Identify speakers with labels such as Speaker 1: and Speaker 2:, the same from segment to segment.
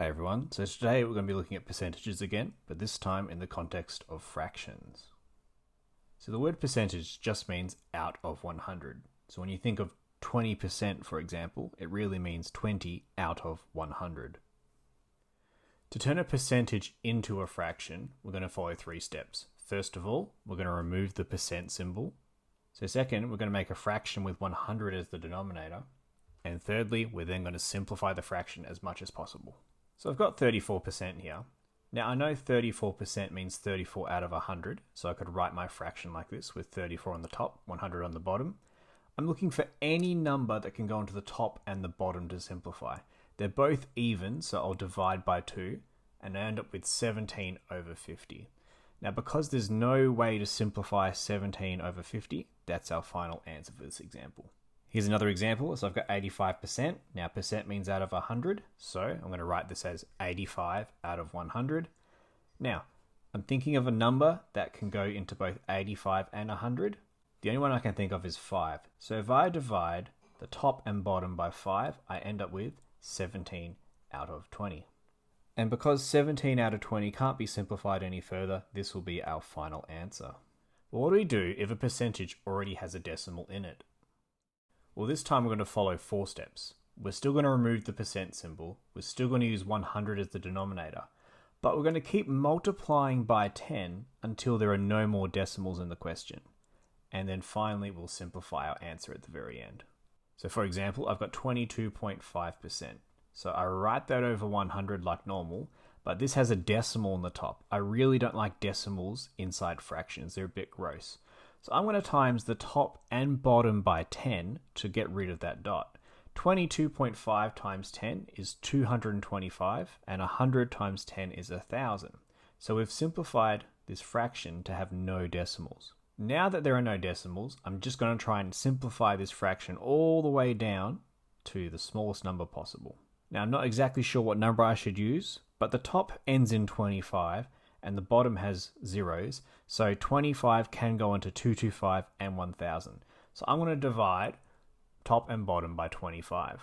Speaker 1: Hey everyone, so today we're going to be looking at percentages again, but this time in the context of fractions. So the word percentage just means out of 100. So when you think of 20%, for example, it really means 20 out of 100. To turn a percentage into a fraction, we're going to follow three steps. First of all, we're going to remove the percent symbol. So second, we're going to make a fraction with 100 as the denominator. And thirdly, we're then going to simplify the fraction as much as possible. So I've got 34% here. Now I know 34% means 34 out of 100, so I could write my fraction like this with 34 on the top, 100 on the bottom. I'm looking for any number that can go into the top and the bottom to simplify. They're both even, so I'll divide by 2, and I end up with 17 over 50. Now because there's no way to simplify 17 over 50, that's our final answer for this example. Here's another example. So I've got 85%. Now percent means out of 100. So I'm going to write this as 85 out of 100. Now I'm thinking of a number that can go into both 85 and 100. The only one I can think of is 5. So if I divide the top and bottom by 5, I end up with 17 out of 20. And because 17 out of 20 can't be simplified any further, this will be our final answer. Well, what do we do if a percentage already has a decimal in it? Well, this time we're going to follow 4 steps. We're still going to remove the percent symbol. We're still going to use 100 as the denominator. But we're going to keep multiplying by 10 until there are no more decimals in the question. And then finally, we'll simplify our answer at the very end. So for example, I've got 22.5%. So I write that over 100 like normal, but this has a decimal on the top. I really don't like decimals inside fractions. They're a bit gross. So I'm going to times the top and bottom by 10 to get rid of that dot. 22.5 times 10 is 225, and 100 times 10 is 1,000. So we've simplified this fraction to have no decimals. Now that there are no decimals, I'm just going to try and simplify this fraction all the way down to the smallest number possible. Now I'm not exactly sure what number I should use, but the top ends in 25, and the bottom has zeros, so 25 can go into 225 and 1000. So I'm going to divide top and bottom by 25.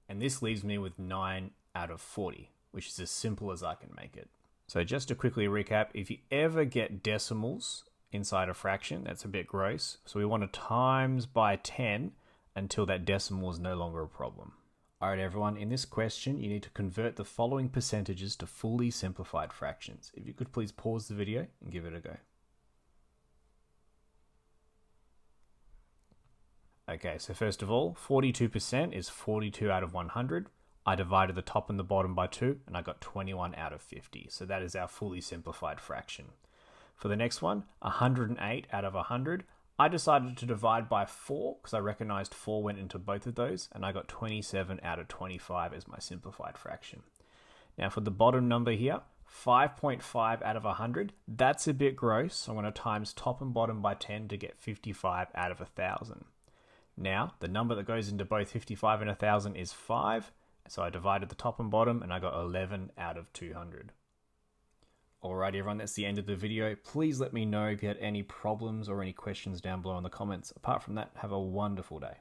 Speaker 1: And this leaves me with 9 out of 40, which is as simple as I can make it. So just to quickly recap, if you ever get decimals inside a fraction, that's a bit gross. So we want to times by 10 until that decimal is no longer a problem. Alright everyone, in this question you need to convert the following percentages to fully simplified fractions. If you could please pause the video and give it a go. Okay, so first of all, 42% is 42 out of 100. I divided the top and the bottom by 2 and I got 21 out of 50. So that is our fully simplified fraction. For the next one, 108 out of 100. I decided to divide by 4 because I recognized 4 went into both of those, and I got 27 out of 25 as my simplified fraction. Now for the bottom number here, 5.5 out of 100, that's a bit gross, so I'm going to times top and bottom by 10 to get 55 out of 1,000. Now the number that goes into both 55 and 1,000 is 5, so I divided the top and bottom and I got 11 out of 200. Alright everyone, that's the end of the video. Please let me know if you had any problems or any questions down below in the comments. Apart from that, have a wonderful day.